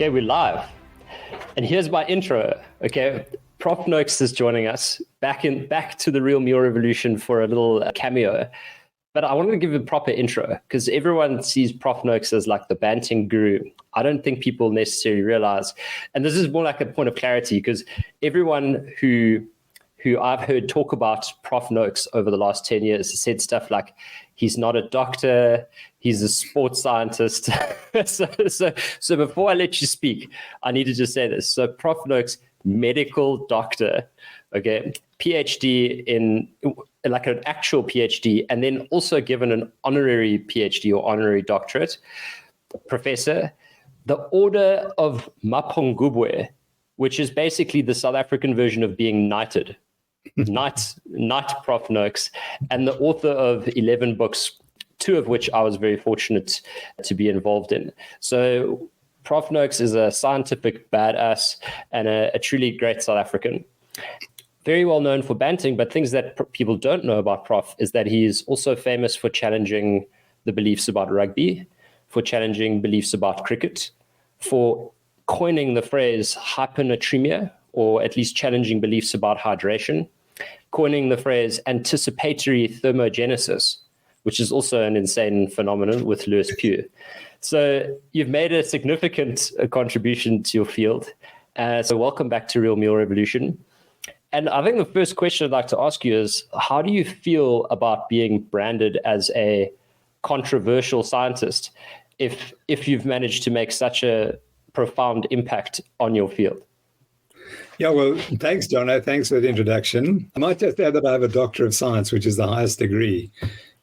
Okay, we're live. And here's my intro. Okay, Prof Noakes is joining us back to the Real Meal Revolution for a little cameo. But I wanted to give a proper intro because everyone sees Prof Noakes as like the banting guru. I don't think people necessarily realize, and this is more like a point of clarity because everyone who I've heard talk about Prof Noakes over the last 10 years has said stuff like, he's not a doctor, he's a sports scientist. so before I let you speak, I need to just say this. So Prof Noakes, medical doctor, okay, PhD in, like an actual PhD, and then also given an honorary PhD or honorary doctorate, professor, the Order of Mapungubwe, which is basically the South African version of being knighted. Knight Prof Noakes, and the author of 11 books, 2 of which I was very fortunate to be involved in. So Prof Noakes is a scientific badass and a truly great South African. Very well known for banting, but things that people don't know about Prof is that he is also famous for challenging the beliefs about rugby, for challenging beliefs about cricket, for coining the phrase hypernatremia, or at least challenging beliefs about hydration, coining the phrase anticipatory thermogenesis, which is also an insane phenomenon with Lewis Pugh. So you've made a significant contribution to your field. So welcome back to Real Meal Revolution. And I think the first question I'd like to ask you is, how do you feel about being branded as a controversial scientist if you've managed to make such a profound impact on your field? Yeah, well, thanks, Jono. Thanks for the introduction. I might just add that I have a Doctor of Science, which is the highest degree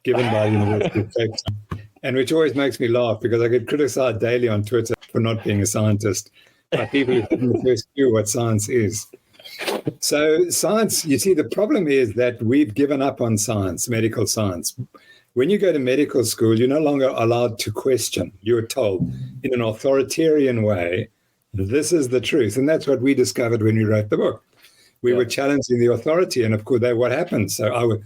given by the University of Cape Town, and which always makes me laugh because I get criticized daily on Twitter for not being a scientist by people who haven't first knew what science is. So science, you see, the problem is that we've given up on science, medical science. When you go to medical school, you're no longer allowed to question. You're told in an authoritarian way, this is the truth. And that's what we discovered when we wrote the book. We were challenging the authority. And of course, what happened? So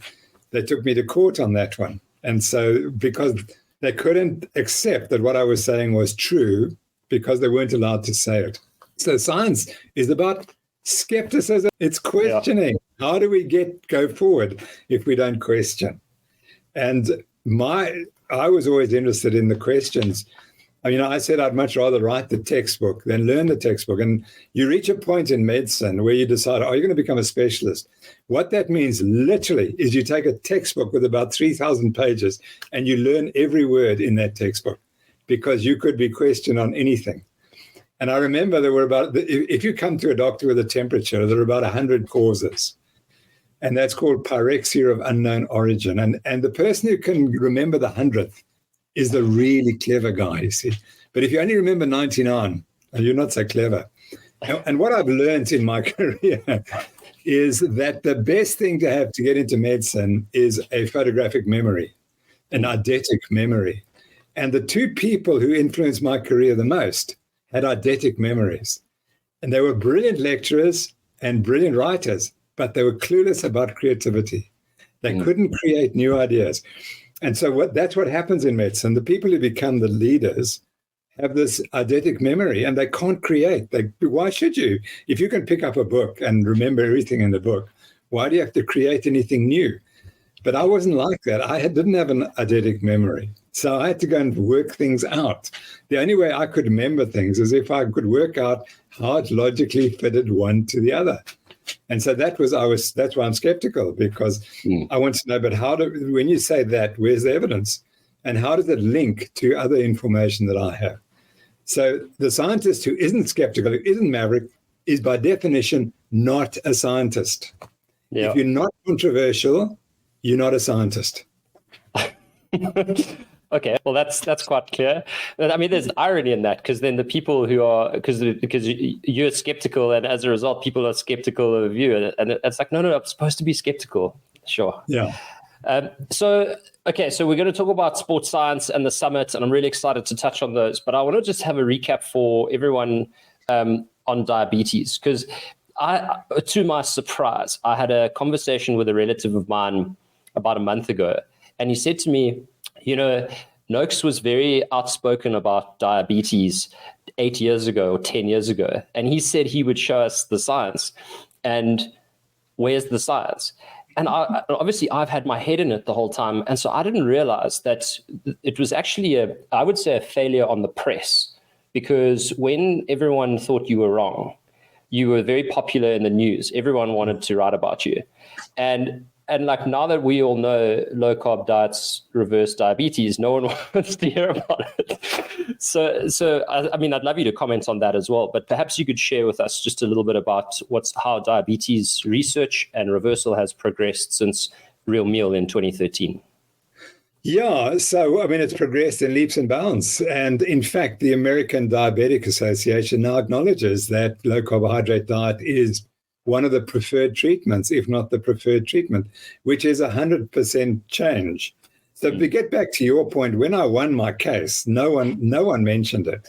they took me to court on that one. And so because they couldn't accept that what I was saying was true because they weren't allowed to say it. So science is about skepticism. It's questioning. Yeah. How do we go forward if we don't question? And I was always interested in the questions. I mean, I said I'd much rather write the textbook than learn the textbook. And you reach a point in medicine where you decide, are you going to become a specialist? What that means literally is you take a textbook with about 3,000 pages and you learn every word in that textbook because you could be questioned on anything. And I remember there were if you come to a doctor with a temperature, there are about 100 causes. And that's called pyrexia of unknown origin. And the person who can remember the 100th is the really clever guy, you see. But if you only remember 99, you're not so clever. And what I've learned in my career is that the best thing to have to get into medicine is a photographic memory, an eidetic memory. And the 2 people who influenced my career the most had eidetic memories. And they were brilliant lecturers and brilliant writers, but they were clueless about creativity. They couldn't create new ideas. And so that's what happens in medicine. The people who become the leaders have this eidetic memory and they can't create. Why should you? If you can pick up a book and remember everything in the book, why do you have to create anything new? But I wasn't like that. I didn't have an eidetic memory. So I had to go and work things out. The only way I could remember things is if I could work out how it logically fitted one to the other. And so that's why I'm skeptical, because I want to know, but when you say that, where's the evidence? And how does it link to other information that I have? So the scientist who isn't skeptical, who isn't maverick, is by definition not a scientist. Yeah. If you're not controversial, you're not a scientist. Okay, well, that's quite clear. I mean, there's irony in that, because then the people who are, because you're skeptical, and as a result, people are skeptical of you. And it's like, no, I'm supposed to be skeptical. Sure. Yeah. So we're going to talk about sports science and the summit, and I'm really excited to touch on those. But I want to just have a recap for everyone on diabetes, because to my surprise, I had a conversation with a relative of mine about a month ago, and he said to me, Nokes was very outspoken about diabetes 8 years ago or 10 years ago. And he said he would show us the science. And where's the science? And obviously, I've had my head in it the whole time. And so I didn't realize that it was actually I would say, a failure on the press. Because when everyone thought you were wrong, you were very popular in the news. Everyone wanted to write about you. And like, now that we all know low carb diets reverse diabetes, no one wants to hear about it. So I mean, I'd love you to comment on that as well, but perhaps you could share with us just a little bit about how diabetes research and reversal has progressed since Real Meal in 2013. Yeah, so I mean, it's progressed in leaps and bounds. And in fact, the American Diabetic Association now acknowledges that low carbohydrate diet is one of the preferred treatments, if not the preferred treatment, which is 100% change. So to get back to your point, when I won my case, no one mentioned it.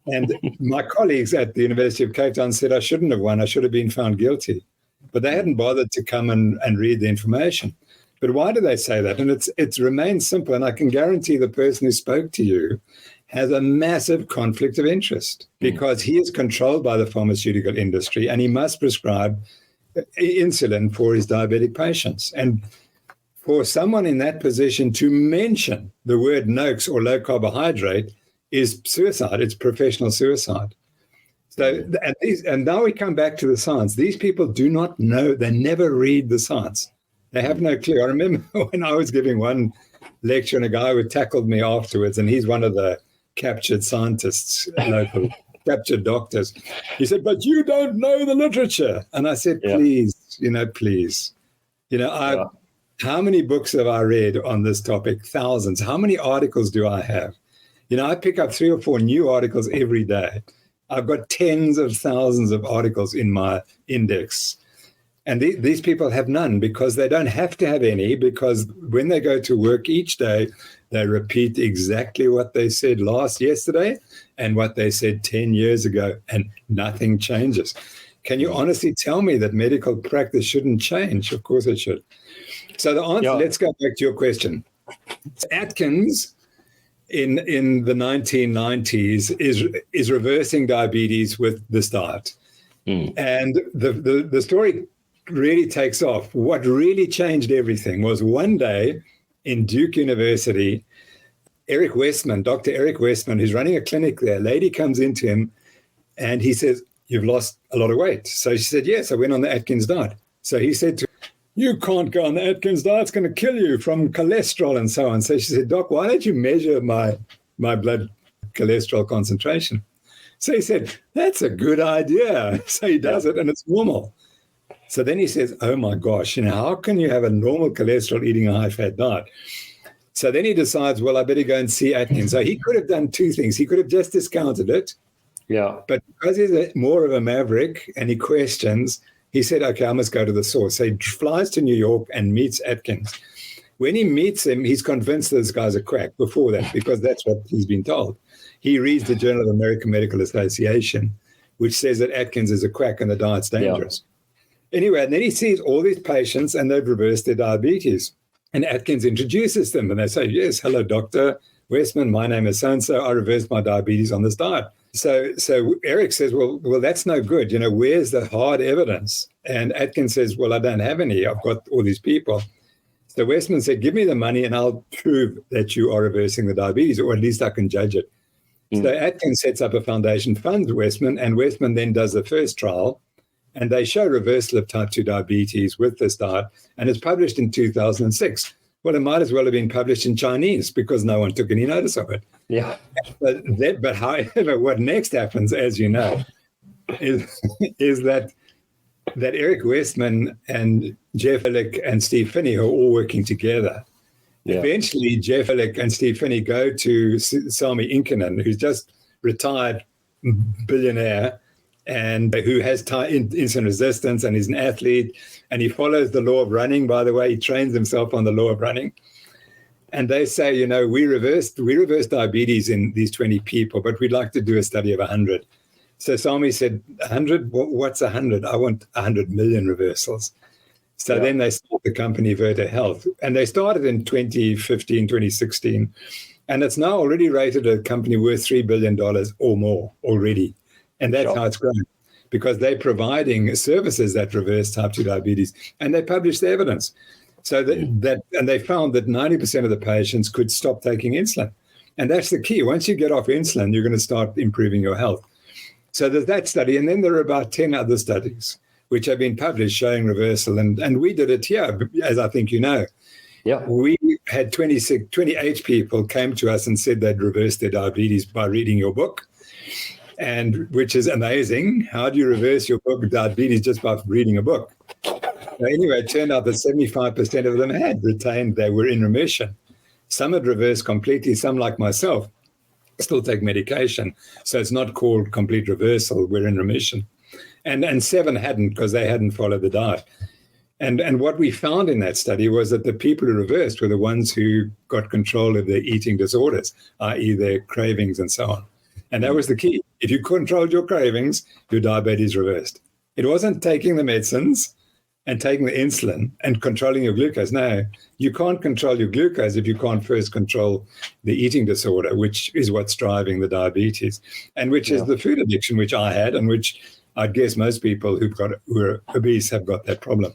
And my colleagues at the University of Cape Town said I shouldn't have won, I should have been found guilty. But they hadn't bothered to come and read the information. But why do they say that? And it's remained simple. And I can guarantee the person who spoke to you has a massive conflict of interest because he is controlled by the pharmaceutical industry and he must prescribe insulin for his diabetic patients. And for someone in that position to mention the word Nokes or low carbohydrate is suicide. It's professional suicide. So, and now we come back to the science. These people do not know. They never read the science. They have no clue. I remember when I was giving one lecture and a guy who tackled me afterwards, and he's one of the captured scientists, local captured doctors. He said, "But you don't know the literature." And I said, please. How many books have I read on this topic? Thousands. How many articles do I have? I pick up 3 or 4 new articles every day. I've got tens of thousands of articles in my index. And these people have none because they don't have to have any, because when they go to work each day, they repeat exactly what they said yesterday and what they said 10 years ago, and nothing changes. Can you honestly tell me that medical practice shouldn't change? Of course it should. So the answer, let's go back to your question. Atkins in the 1990s is reversing diabetes with this diet. And the story really takes off. What really changed everything was one day in Duke University, Dr. Eric Westman, who's running a clinic there, a lady comes into him and he says, "You've lost a lot of weight." So she said, "Yes, I went on the Atkins diet." So he said to her, "You can't go on the Atkins diet, it's going to kill you from cholesterol and so on." So she said, "Doc, why don't you measure my blood cholesterol concentration?" So he said, "That's a good idea." So he does it and it's normal. So then he says, "Oh my gosh, how can you have a normal cholesterol eating a high-fat diet?" So then he decides, well, I better go and see Atkins. So he could have done 2 things. He could have just discounted it. Yeah. But because he's more of a maverick and he questions, he said, okay, I must go to the source. So he flies to New York and meets Atkins. When he meets him, he's convinced this guy's a quack before that, because that's what he's been told. He reads the Journal of the American Medical Association, which says that Atkins is a quack and the diet's dangerous. Yeah. Anyway, and then he sees all these patients and they've reversed their diabetes. And Atkins introduces them and they say, yes, hello, Dr. Westman, my name is so-and-so. I reversed my diabetes on this diet. So Eric says, well, that's no good. Where's the hard evidence? And Atkins says, well, I don't have any. I've got all these people. So Westman said, give me the money and I'll prove that you are reversing the diabetes, or at least I can judge it. So Atkins sets up a foundation, funds Westman, and Westman then does the first trial. And they show reversal of type 2 diabetes with this diet. And it's published in 2006. Well, it might as well have been published in Chinese because no one took any notice of it. Yeah. But however, what next happens, as you know, is that Eric Westman and Jeff Illick and Steve Phinney are all working together. Yeah. Eventually, Jeff Illick and Steve Phinney go to Sami Inkinen, who's just retired billionaire, and who has insulin resistance and is an athlete, and he follows the law of running, by the way. He trains himself on the law of running. And they say, we reversed diabetes in these 20 people, but we'd like to do a study of 100. So Sami said, 100? What's 100? I want 100 million reversals. So then they started the company Verta Health. And they started in 2015, 2016. And it's now already rated a company worth $3 billion or more already. And that's how it's grown, because they're providing services that reverse type 2 diabetes, and they publish the evidence. So and they found that 90% of the patients could stop taking insulin. And that's the key. Once you get off insulin, you're going to start improving your health. So there's that study. And then there are about 10 other studies which have been published showing reversal. And we did it here, as I think you know. Yeah. We had 28 people came to us and said they'd reversed their diabetes by reading your book, and which is amazing. How do you reverse your book diabetes just by reading a book? Anyway, it turned out that 75% of them had retained, they were in remission. Some had reversed completely, some like myself still take medication. So it's not called complete reversal, we're in remission. And 7 hadn't, because they hadn't followed the diet. And what we found in that study was that the people who reversed were the ones who got control of their eating disorders, i.e. their cravings and so on. And that was the key. If you controlled your cravings, your diabetes reversed. It wasn't taking the medicines and taking the insulin and controlling your glucose. No, you can't control your glucose if you can't first control the eating disorder, which is what's driving the diabetes, and which is the food addiction, which I had, and which I guess most people who are obese have got that problem.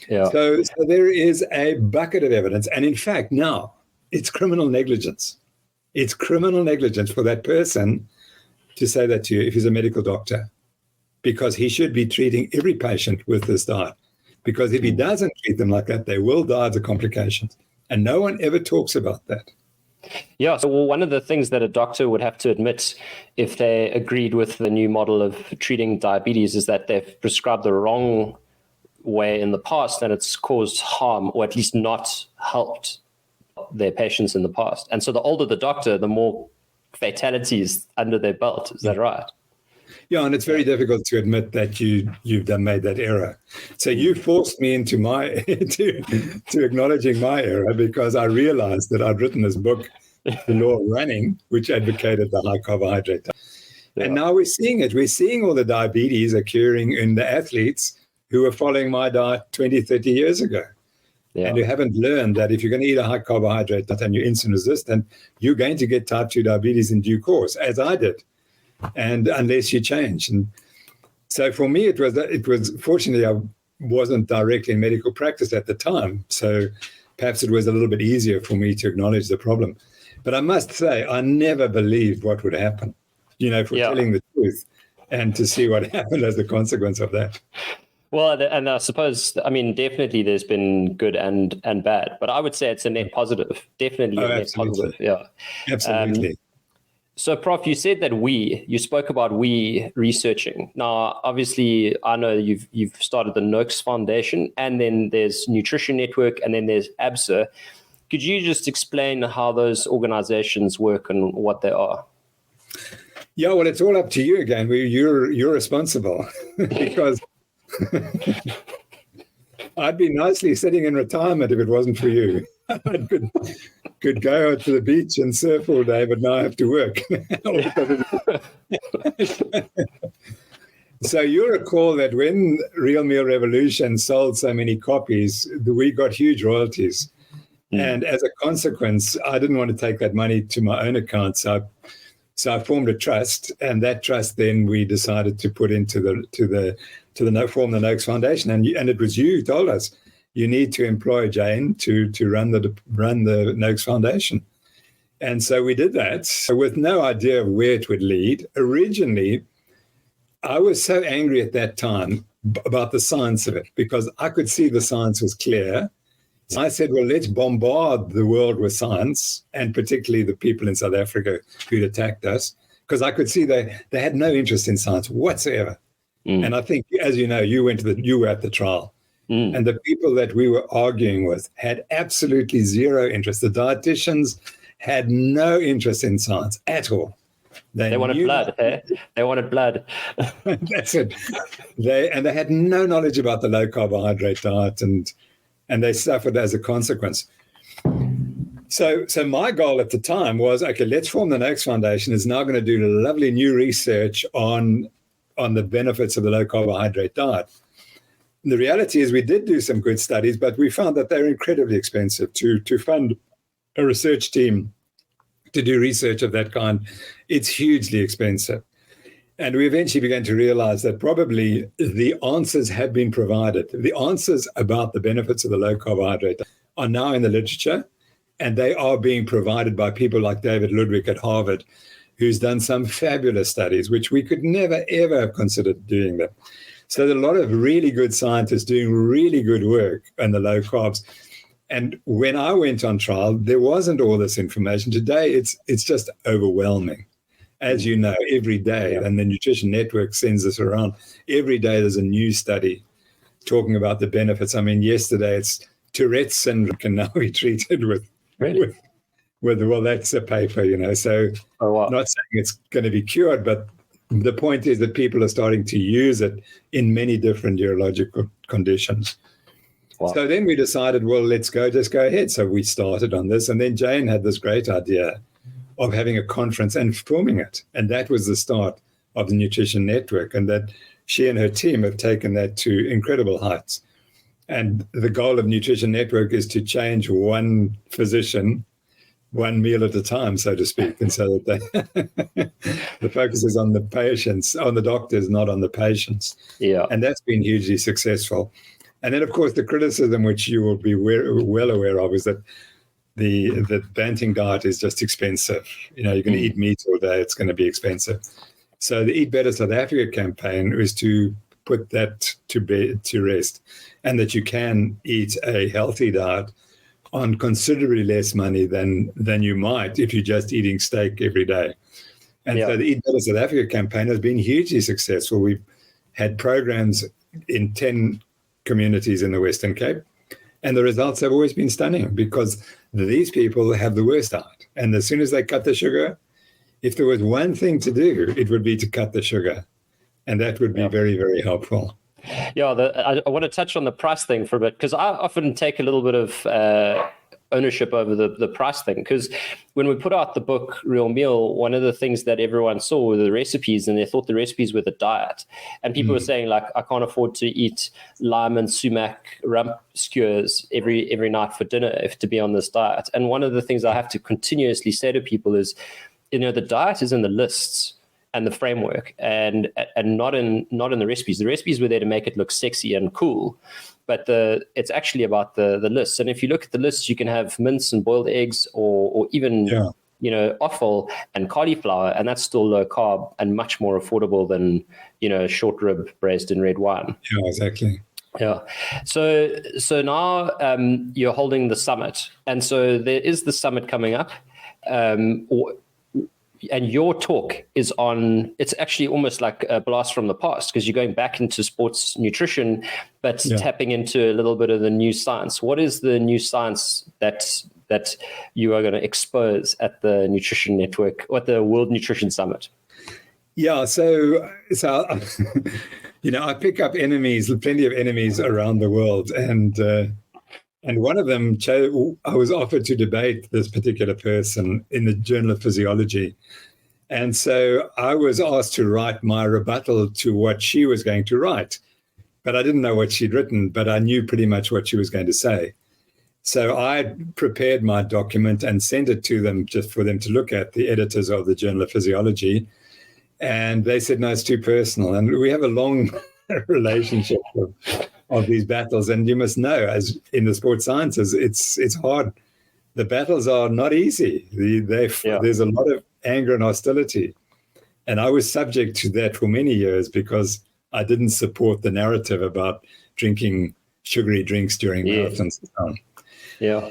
Yeah. So there is a bucket of evidence. And in fact, now it's criminal negligence. It's criminal negligence for that person to say that to you if he's a medical doctor, because he should be treating every patient with this diet. Because if he doesn't treat them like that, they will die of the complications. And no one ever talks about that. Yeah. So one of the things that a doctor would have to admit if they agreed with the new model of treating diabetes is that they've prescribed the wrong way in the past, and it's caused harm, or at least not helped their patients in the past. And so the older the doctor, the more fatalities under their belt. Is that right? Yeah, and it's very difficult to admit that you've made that error. So you forced me into to acknowledging my error, because I realized that I'd written this book, The Law of Running, which advocated the high carbohydrate diet. Yeah. And now we're seeing it. We're seeing all the diabetes occurring in the athletes who were following my diet 20, 30 years ago. Yeah. And who haven't learned that if you're going to eat a high carbohydrate diet and you're insulin resistant, you're going to get type 2 diabetes in due course, as I did, and unless you change. And so for me, it was fortunately, I wasn't directly in medical practice at the time. So perhaps it was a little bit easier for me to acknowledge the problem. But I must say, I never believed what would happen, for telling the truth, and to see what happened as a consequence of that. Well, and I suppose, definitely there's been good and bad, but I would say it's a net positive. Definitely a net positive. Yeah. Absolutely. So, Prof, you said that you spoke about researching. Now, obviously, I know you've started the Nokes Foundation, and then there's Nutrition Network, and then there's ABSA. Could you just explain how those organizations work and what they are? Yeah, well, it's all up to you again. You're responsible because I'd be nicely sitting in retirement if it wasn't for you. I could go out to the beach and surf all day, but now I have to work. So you recall that when Real Meal Revolution sold so many copies, we got huge royalties. And as a consequence, I didn't want to take that money to my own account. So I formed a trust, and that trust then we decided to put into form the Nokes Foundation. And it was you who told us you need to employ Jane to run the Nokes Foundation. And so we did that with no idea of where it would lead. Originally, I was so angry at that time about the science of it, because I could see the science was clear. So I said, well, let's bombard the world with science, and particularly the people in South Africa who'd attacked us, because I could see they had no interest in science whatsoever. And I think, as you know, you were at the trial. And the people that we were arguing with had absolutely zero interest. The dietitians had no interest in science at all. They wanted blood. They wanted blood. That's it. They had no knowledge about the low carbohydrate diet, and they suffered as a consequence. So my goal at the time was, okay, let's form the Nokes Foundation. It's now going to do lovely new research on the benefits of the low carbohydrate diet. And the reality is we did do some good studies, but we found that they're incredibly expensive to fund a research team to do research of that kind, it's hugely expensive. And we eventually began to realize that probably the answers have been provided. The answers about the benefits of the low carbohydrate are now in the literature, and they are being provided by people like David Ludwig at Harvard, who's done some fabulous studies, which we could never, ever have considered doing them. So there are a lot of really good scientists doing really good work on the low carbs. And when I went on trial, there wasn't all this information. Today, it's just overwhelming. As you know, every day, and the Nutrition Network sends this around, every day there's a new study talking about the benefits. I mean, yesterday it's Tourette's syndrome can now be treated with, well, that's a paper, so not saying it's going to be cured, but the point is that people are starting to use it in many different neurological conditions. Wow. So then we decided, well, just go ahead. So we started on this, and then Jane had this great idea of having a conference and filming it. And that was the start of the Nutrition Network, and that she and her team have taken that to incredible heights. And the goal of Nutrition Network is to change one physician, one meal at a time, so to speak. And so that the focus is on the patients, on the doctors, not on the patients. Yeah. And that's been hugely successful. And then, of course, the criticism, which you will be well aware of, is that the Banting diet is just expensive. You're going to eat meat all day, it's going to be expensive. So the Eat Better South Africa campaign is to put that to rest, and that you can eat a healthy diet on considerably less money than you might if you're just eating steak every day. And so the Eat Better South Africa campaign has been hugely successful. We've had programs in 10 communities in the Western Cape, and the results have always been stunning, because these people have the worst diet. And as soon as they cut the sugar, if there was one thing to do, it would be to cut the sugar. And that would be very, very helpful. Yeah, I want to touch on the price thing for a bit, because I often take a little bit of ownership over the price thing. Because when we put out the book Real Meal, one of the things that everyone saw were the recipes, and they thought the recipes were the diet. And people were saying, like, I can't afford to eat lime and sumac rump skewers every night for dinner if to be on this diet. And one of the things I have to continuously say to people is, the diet is in the lists and the framework, and not in the recipes. The recipes were there to make it look sexy and cool, but it's actually about the lists. And if you look at the lists, you can have mince and boiled eggs, or even offal and cauliflower, and that's still low carb and much more affordable than short rib braised in red wine. Yeah, exactly. Yeah. So now you're holding the summit, and so there is the summit coming up. And your talk is on, it's actually almost like a blast from the past, because you're going back into sports nutrition, but tapping into a little bit of the new science. What is the new science that you are going to expose at the Nutrition Network, or at the World Nutrition Summit? Yeah, so I pick up plenty of enemies around the world, and one of them, I was offered to debate this particular person in the Journal of Physiology. And so I was asked to write my rebuttal to what she was going to write. But I didn't know what she'd written, but I knew pretty much what she was going to say. So I prepared my document and sent it to them just for them to look at, the editors of the Journal of Physiology. And they said, no, it's too personal. And we have a long relationship of these battles. And you must know, as in the sports sciences, it's hard. The battles are not easy. There's a lot of anger and hostility. And I was subject to that for many years, because I didn't support the narrative about drinking sugary drinks during marathons and so on. Yeah.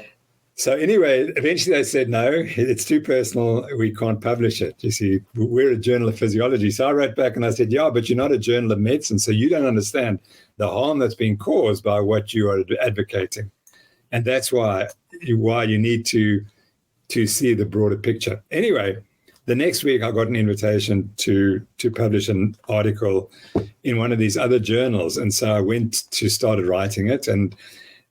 So anyway, eventually they said, no, it's too personal. We can't publish it. You see, we're a journal of physiology. So I wrote back and I said, yeah, but you're not a journal of medicine. So you don't understand the harm that's been caused by what you are advocating. And that's why you need to see the broader picture. Anyway, the next week I got an invitation to publish an article in one of these other journals. And so I started writing it. And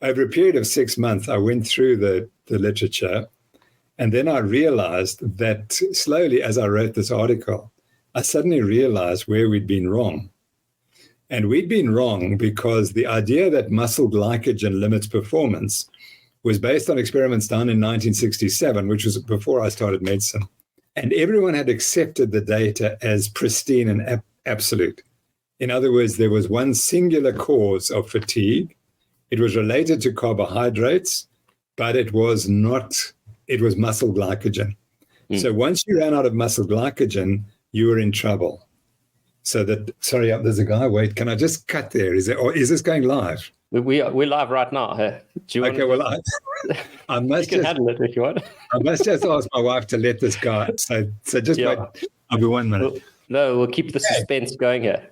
over a period of 6 months, I went through the literature, and then I realized that slowly, as I wrote this article, I suddenly realized where we'd been wrong. And we'd been wrong because the idea that muscle glycogen limits performance was based on experiments done in 1967, which was before I started medicine. And everyone had accepted the data as pristine and absolute. In other words, there was one singular cause of fatigue. It was related to carbohydrates, but it was muscle glycogen. So once you ran out of muscle glycogen, you were in trouble. So sorry, there's a guy. Wait, can I just cut there? Is this going live? We're live right now. Hey. Do you Okay, well, I must you can handle it if you want. I must just ask my wife to let this go. So just wait. I'll be 1 minute. We'll keep the suspense going here.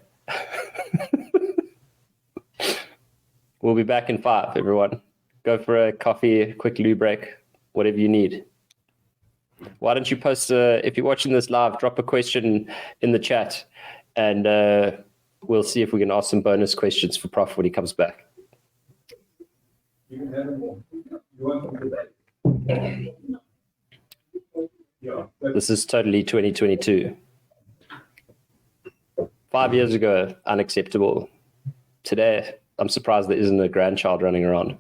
We'll be back in 5, everyone. Go for a coffee, a quick loo break, whatever you need. Why don't you post, if you're watching this live, drop a question in the chat, and we'll see if we can ask some bonus questions for Prof when he comes back. You can have them all. You want them today? This is totally 2022. 5 years ago, unacceptable. Today, I'm surprised there isn't a grandchild running around.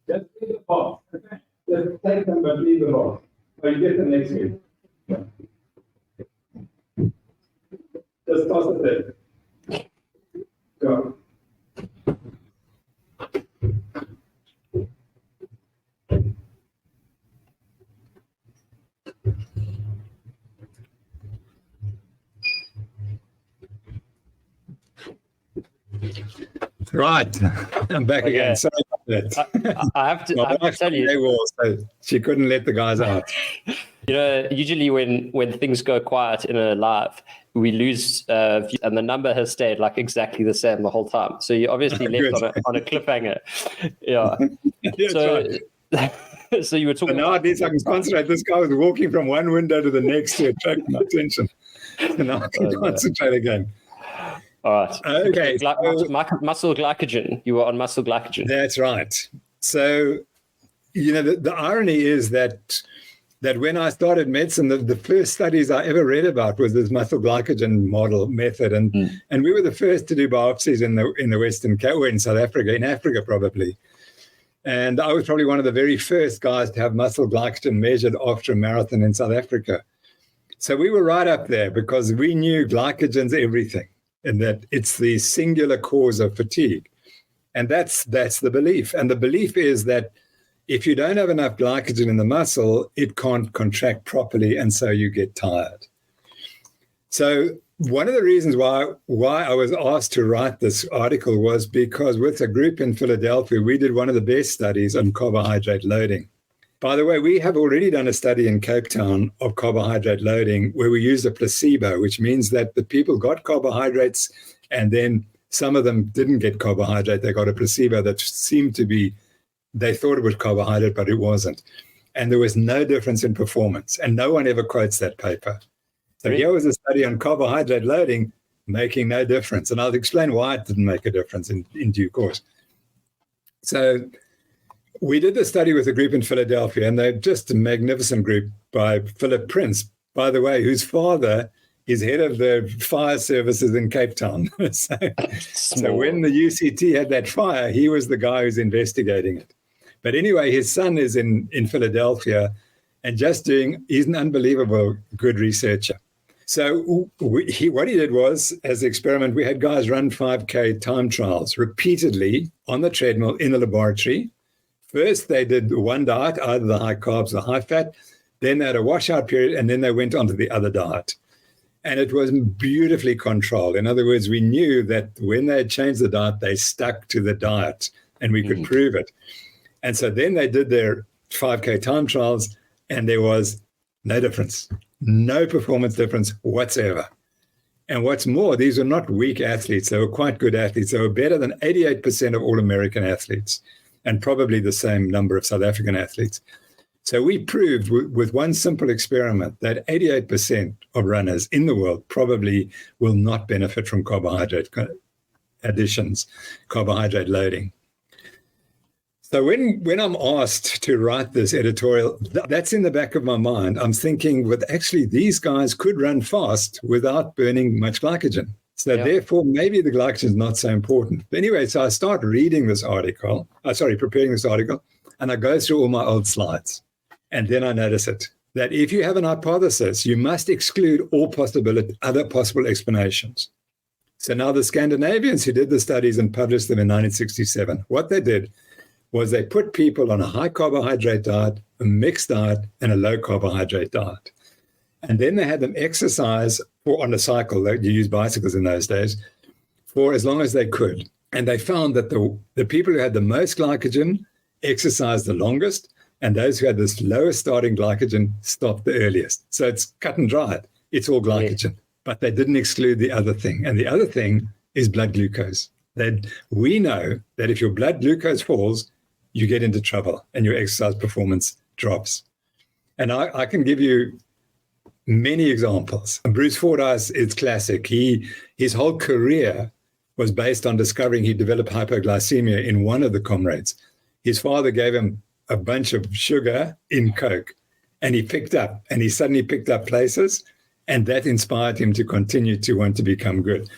Just leave the box. Okay? Just take them, but leave the box. So you get the next week. Just toss it there. Go. Right, I'm back again. Sorry about that. I have to tell you. So she couldn't let the guys out. Usually when things go quiet in a live, we lose view, and the number has stayed like exactly the same the whole time. So you obviously left on a cliffhanger. Yeah. So you were talking. Now at least I can concentrate. This guy was walking from one window to the next to attract my attention. And now I can concentrate again. All right. Okay. Muscle glycogen. You were on muscle glycogen. That's right. So, the irony is that when I started medicine, the first studies I ever read about was this muscle glycogen model method, and we were the first to do biopsies in the Western Cape, or in South Africa, in Africa probably. And I was probably one of the very first guys to have muscle glycogen measured after a marathon in South Africa. So we were right up there because we knew glycogen's everything, and that it's the singular cause of fatigue. And that's the belief. And the belief is that if you don't have enough glycogen in the muscle, it can't contract properly, and so you get tired. So one of the reasons why I was asked to write this article was because with a group in Philadelphia, we did one of the best studies on carbohydrate loading. By the way, we have already done a study in Cape Town of carbohydrate loading where we used a placebo, which means that the people got carbohydrates and then some of them didn't get carbohydrate. They got a placebo that seemed to be, they thought it was carbohydrate, but it wasn't. And there was no difference in performance. And no one ever quotes that paper. So here was a study on carbohydrate loading making no difference. And I'll explain why it didn't make a difference in due course. So we did the study with a group in Philadelphia, and they're just a magnificent group by Philip Prince, by the way, whose father is head of the fire services in Cape Town. So when the UCT had that fire, he was the guy who's investigating it. But anyway, his son is in Philadelphia and he's an unbelievable good researcher. So what he did was, as an experiment, we had guys run 5K time trials repeatedly on the treadmill in the laboratory. First, they did one diet, either the high carbs or high fat. Then they had a washout period, and then they went on to the other diet. And it was beautifully controlled. In other words, we knew that when they had changed the diet, they stuck to the diet, and we could prove it. And so then they did their 5K time trials, and there was no difference, no performance difference whatsoever. And what's more, these were not weak athletes. They were quite good athletes. They were better than 88% of all American athletes, and probably the same number of South African athletes. So we proved with one simple experiment that 88% of runners in the world probably will not benefit from carbohydrate additions, carbohydrate loading. So when I'm asked to write this editorial, that's in the back of my mind. I'm thinking, but actually these guys could run fast without burning much glycogen. So therefore, maybe the glycogen is not so important. But anyway, so I start reading this article, preparing this article, and I go through all my old slides. And then I notice that if you have an hypothesis, you must exclude all other possible explanations. So now the Scandinavians who did the studies and published them in 1967, what they did was they put people on a high carbohydrate diet, a mixed diet, and a low carbohydrate diet. And then they had them exercise on a cycle. You used bicycles in those days for as long as they could. And they found that the people who had the most glycogen exercised the longest, and those who had this lowest starting glycogen stopped the earliest. So it's cut and dried. It's all glycogen. But they didn't exclude the other thing. And the other thing is blood glucose. We know that if your blood glucose falls, you get into trouble and your exercise performance drops. And I can give you many examples. Bruce Fordyce is classic. His whole career was based on discovering he developed hypoglycemia in one of the comrades. His father gave him a bunch of sugar in Coke, and he suddenly picked up places, and that inspired him to continue to want to become good.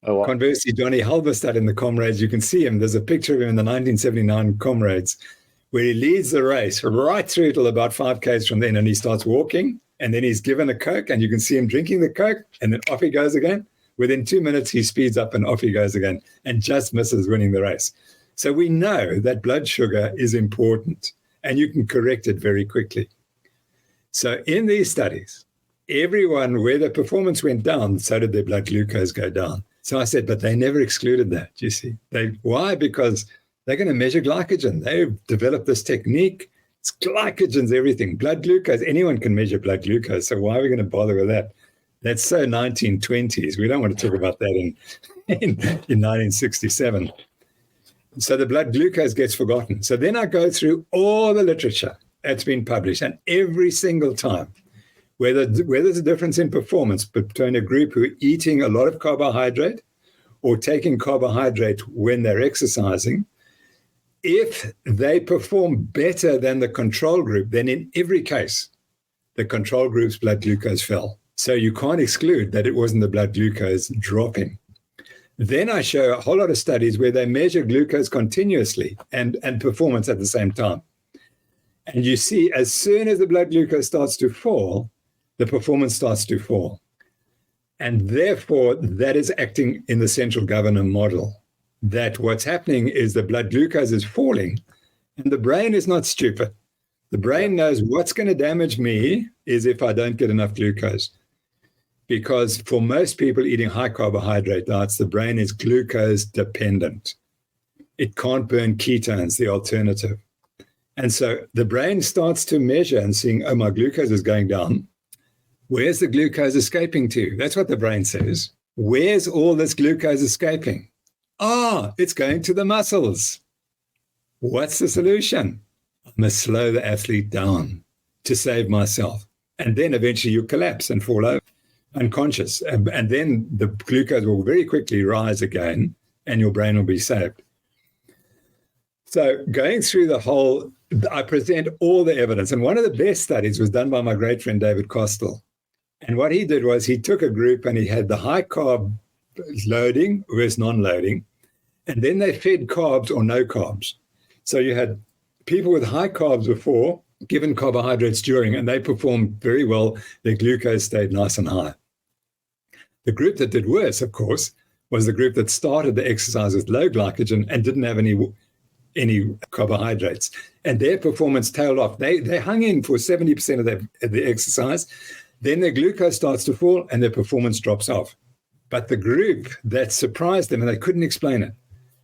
Oh, wow. Conversely, Johnny Halberstadt in the comrades, you can see him. There's a picture of him in the 1979 comrades where he leads the race right through till about 5 Ks from then, and he starts walking, and then he's given a Coke, and you can see him drinking the Coke, and then off he goes again. Within 2 minutes, he speeds up and off he goes again and just misses winning the race. So we know that blood sugar is important, and you can correct it very quickly. So in these studies, everyone, where their performance went down, so did their blood glucose go down. So I said, but they never excluded that, you see. Why? Because they're going to measure glycogen. They've developed this technique. It's glycogen's everything. Blood glucose, anyone can measure blood glucose. So why are we going to bother with that? That's so 1920s. We don't want to talk about that in 1967. So the blood glucose gets forgotten. So then I go through all the literature that's been published, and every single time, whether there's a difference in performance between a group who are eating a lot of carbohydrate or taking carbohydrate when they're exercising, if they perform better than the control group, then in every case, the control group's blood glucose fell. So you can't exclude that it wasn't the blood glucose dropping. Then I show a whole lot of studies where they measure glucose continuously and performance at the same time. And you see, as soon as the blood glucose starts to fall, the performance starts to fall. And therefore, that is acting in the central governor model, that what's happening is the blood glucose is falling, and the brain is not stupid. The brain knows what's going to damage me is if I don't get enough glucose. Because for most people eating high carbohydrate diets, the brain is glucose dependent. It can't burn ketones, the alternative. And so the brain starts to measure and seeing, oh, my glucose is going down. Where's the glucose escaping to? That's what the brain says. Where's all this glucose escaping? It's going to the muscles. What's the solution? I must slow the athlete down to save myself. And then eventually you collapse and fall over unconscious. And then the glucose will very quickly rise again and your brain will be saved. So going through the whole, I present all the evidence. And one of the best studies was done by my great friend, David Costello. And what he did was he took a group and he had the high carb loading versus non-loading. And then they fed carbs or no carbs. So you had people with high carbs before, given carbohydrates during, and they performed very well. Their glucose stayed nice and high. The group that did worse, of course, was the group that started the exercise with low glycogen and didn't have any carbohydrates. And their performance tailed off. They hung in for 70% of the exercise. Then their glucose starts to fall and their performance drops off. But the group that surprised them, and they couldn't explain it,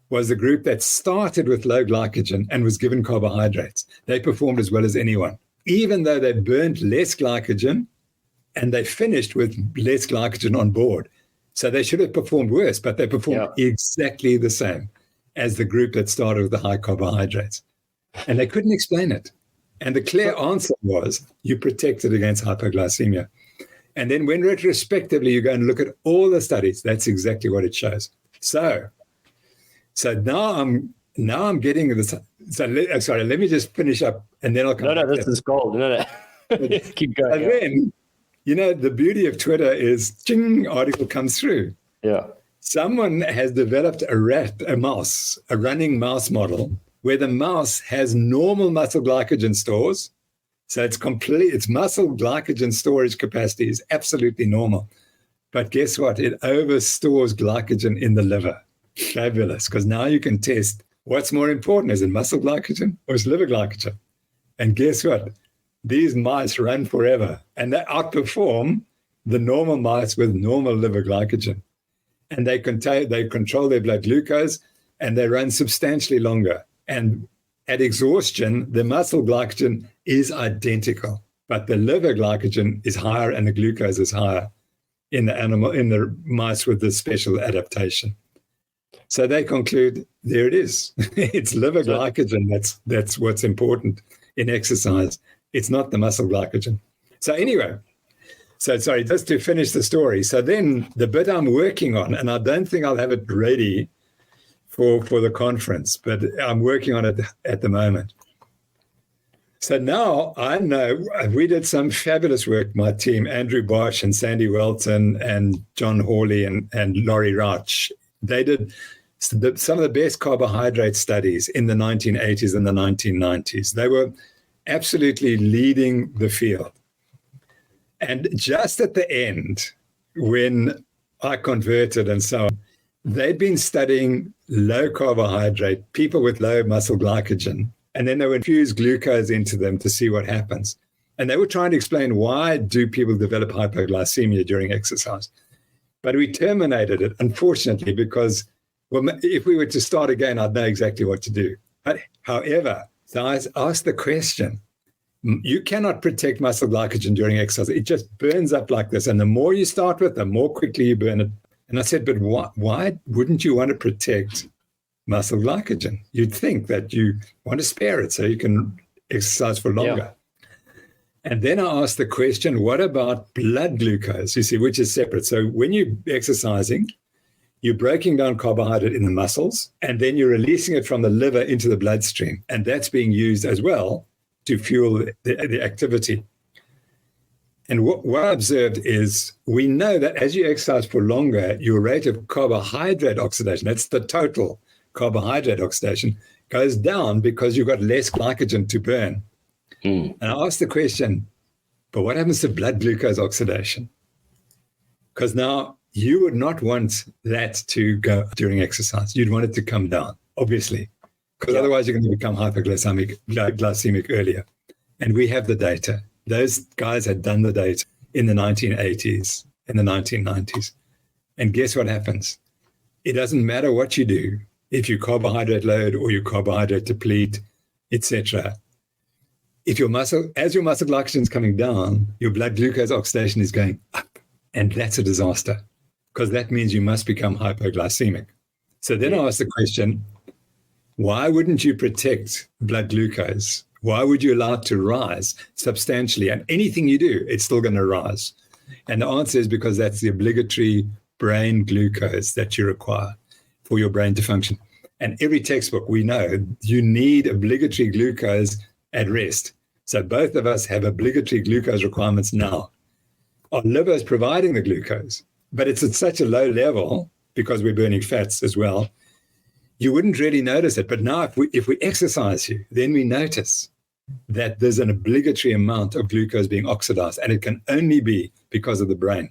was the group that started with low glycogen and was given carbohydrates. They performed as well as anyone, even though they burned less glycogen and they finished with less glycogen on board. So they should have performed worse, but they performed exactly the same as the group that started with the high carbohydrates. And they couldn't explain it. And the clear answer was you protected against hypoglycemia. And then when retrospectively you go and look at all the studies, that's exactly what it shows. So now I'm getting this. Sorry, let me just finish up and then I'll come back. No, this is gold. No. Keep going. And then, the beauty of Twitter is, ching, article comes through. Yeah. Someone has developed a running mouse model where the mouse has normal muscle glycogen stores. So its muscle glycogen storage capacity is absolutely normal. But guess what? It overstores glycogen in the liver. Fabulous, because now you can test what's more important. Is it muscle glycogen or is liver glycogen? And guess what? These mice run forever and they outperform the normal mice with normal liver glycogen. And they control their blood glucose and they run substantially longer. And at exhaustion, the muscle glycogen is identical, but the liver glycogen is higher and the glucose is higher in the mice with this special adaptation. So they conclude, there it is. It's liver glycogen that's what's important in exercise. It's not the muscle glycogen. So anyway, sorry, just to finish the story. So then the bit I'm working on, and I don't think I'll have it ready for the conference, but I'm working on it at the moment. So now I know we did some fabulous work, my team, Andrew Bosch and Sandy Welton and John Hawley and Laurie Rauch. They did some of the best carbohydrate studies in the 1980s and the 1990s. They were absolutely leading the field. And just at the end, when I converted and so on, they'd been studying low carbohydrate, people with low muscle glycogen, and then they would infuse glucose into them to see what happens. And they were trying to explain, why do people develop hypoglycemia during exercise? But we terminated it, unfortunately, because if we were to start again, I'd know exactly what to do. But however, so I asked the question, you cannot protect muscle glycogen during exercise. It just burns up like this. And the more you start with, the more quickly you burn it. And I said, but why wouldn't you want to protect muscle glycogen? You'd think that you want to spare it so you can exercise for longer. Yeah. And then I asked the question, what about blood glucose? You see, which is separate. So when you're exercising, you're breaking down carbohydrate in the muscles, and then you're releasing it from the liver into the bloodstream. And that's being used as well to fuel the activity. And what I observed is, we know that as you exercise for longer, your rate of carbohydrate oxidation, that's the total carbohydrate oxidation, goes down because you've got less glycogen to burn. And I asked the question, but what happens to blood glucose oxidation? Because now you would not want that to go during exercise. You'd want it to come down, obviously, because otherwise you're going to become hypoglycemic earlier. And we have the data. Those guys had done the data in the 1980s, in the 1990s. And guess what happens? It doesn't matter what you do, if you carbohydrate load or you carbohydrate deplete, etc. As your muscle glycogen is coming down, your blood glucose oxidation is going up. And that's a disaster, because that means you must become hypoglycemic. So then I asked the question, why wouldn't you protect blood glucose? Why would you allow it to rise substantially? And anything you do, it's still going to rise. And the answer is because that's the obligatory brain glucose that you require for your brain to function. And every textbook, we know you need obligatory glucose at rest. So both of us have obligatory glucose requirements now. Our liver is providing the glucose, but it's at such a low level because we're burning fats as well. You wouldn't really notice it. But now if we exercise you, then we notice that there's an obligatory amount of glucose being oxidized, and it can only be because of the brain.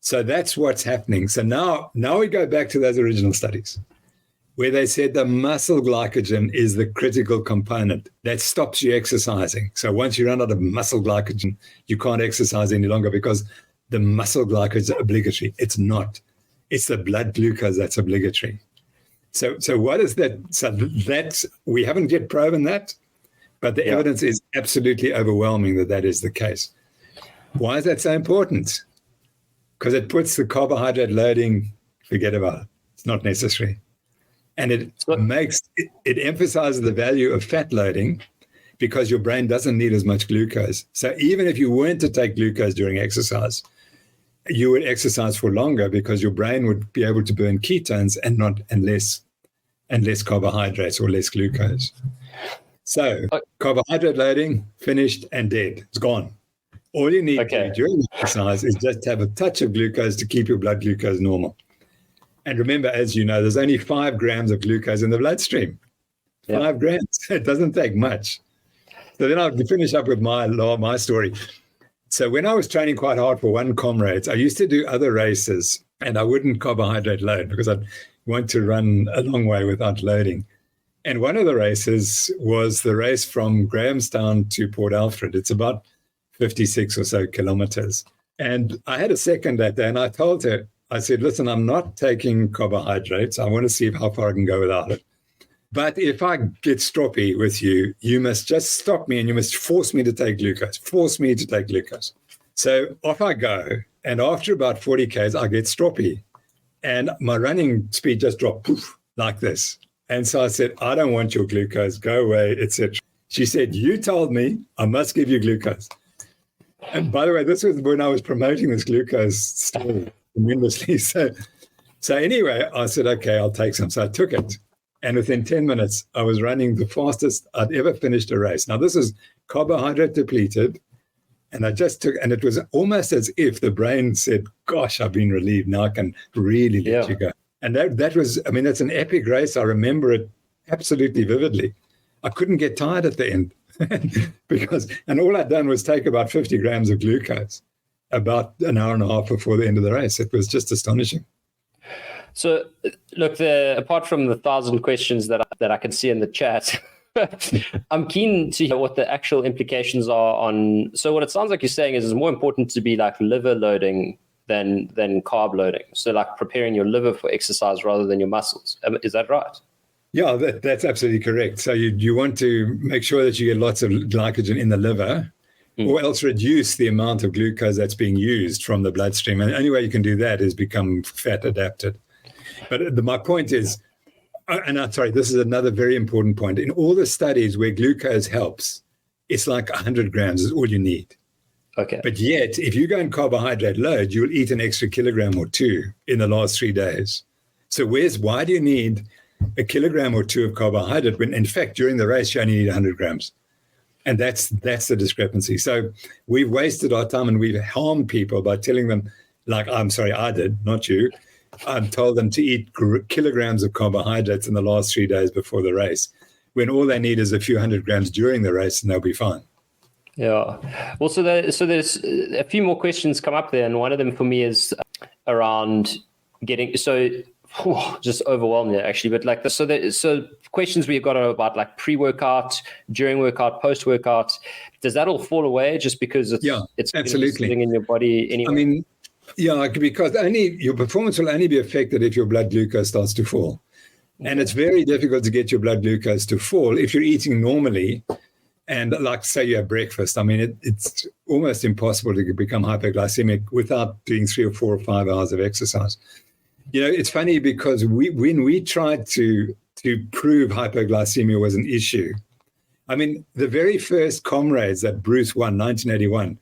So that's what's happening. So now we go back to those original studies where they said the muscle glycogen is the critical component that stops you exercising. So once you run out of muscle glycogen, you can't exercise any longer because the muscle glycogen is obligatory. It's not. It's the blood glucose that's obligatory. So what is that? So that's, we haven't yet proven that, but the evidence is absolutely overwhelming that is the case. Why is that so important? Because it puts the carbohydrate loading, forget about it. It's not necessary. And it emphasizes the value of fat loading because your brain doesn't need as much glucose. So even if you weren't to take glucose during exercise, you would exercise for longer because your brain would be able to burn ketones and less carbohydrates or less glucose. So carbohydrate loading, finished and dead. It's gone. All you need to do during exercise is just have a touch of glucose to keep your blood glucose normal. And remember, as you know, there's only 5 grams of glucose in the bloodstream. 5 grams. It doesn't take much. So then I'll finish up with my story. So when I was training quite hard for one comrades, I used to do other races and I wouldn't carbohydrate load because I'd want to run a long way without loading. And one of the races was the race from Grahamstown to Port Alfred. It's about 56 or so kilometers. And I had a second that day and I told her, I said, listen, I'm not taking carbohydrates. I want to see how far I can go without it. But if I get stroppy with you, you must just stop me and you must force me to take glucose. Force me to take glucose. So off I go. And after about 40 Ks, I get stroppy. And my running speed just dropped, poof, like this. And so I said, I don't want your glucose. Go away, etc. She said, you told me I must give you glucose. And by the way, this was when I was promoting this glucose story tremendously. So anyway, I said, okay, I'll take some. So I took it. And within 10 minutes, I was running the fastest I'd ever finished a race. Now, this is carbohydrate depleted. And I just took, and it was almost as if the brain said, gosh, I've been relieved. Now I can really let you go. And that was, I mean, that's an epic race. I remember it absolutely vividly. I couldn't get tired at the end and all I'd done was take about 50 grams of glucose about an hour and a half before the end of the race. It was just astonishing. So, look, apart from the 1,000 questions that I can see in the chat, I'm keen to hear what the actual implications are on. So, what it sounds like you're saying is it's more important to be like liver loading than carb loading. So, like preparing your liver for exercise rather than your muscles. Is that right? Yeah, that's absolutely correct. So, you want to make sure that you get lots of glycogen in the liver, or else reduce the amount of glucose that's being used from the bloodstream. And the only way you can do that is become fat adapted. But my point is, and I'm sorry, this is another very important point. In all the studies where glucose helps, it's like 100 grams is all you need. Okay. But yet, if you go and carbohydrate load, you'll eat an extra kilogram or 2 in the last 3 days. So why do you need a kilogram or 2 of carbohydrate when, in fact, during the race, you only need 100 grams? And that's the discrepancy. So we've wasted our time and we've harmed people by telling them, like, I'm sorry, I did, not you. I told them to eat kilograms of carbohydrates in the last 3 days before the race, when all they need is a few hundred grams during the race and they'll be fine. Yeah. Well, so there's a few more questions come up there. And one of them for me is around just overwhelmed there actually. But like so questions we've got are about like pre-workout, during workout, post-workout. Does that all fall away just because it's absolutely sitting in your body anyway? I mean, yeah, because your performance will only be affected if your blood glucose starts to fall. And it's very difficult to get your blood glucose to fall if you're eating normally and like say you have breakfast. I mean, it's almost impossible to become hypoglycemic without doing 3 or 4 or 5 hours of exercise. You know, it's funny because when we tried to prove hypoglycemia was an issue, I mean, the very first comrades that Bruce won, 1981,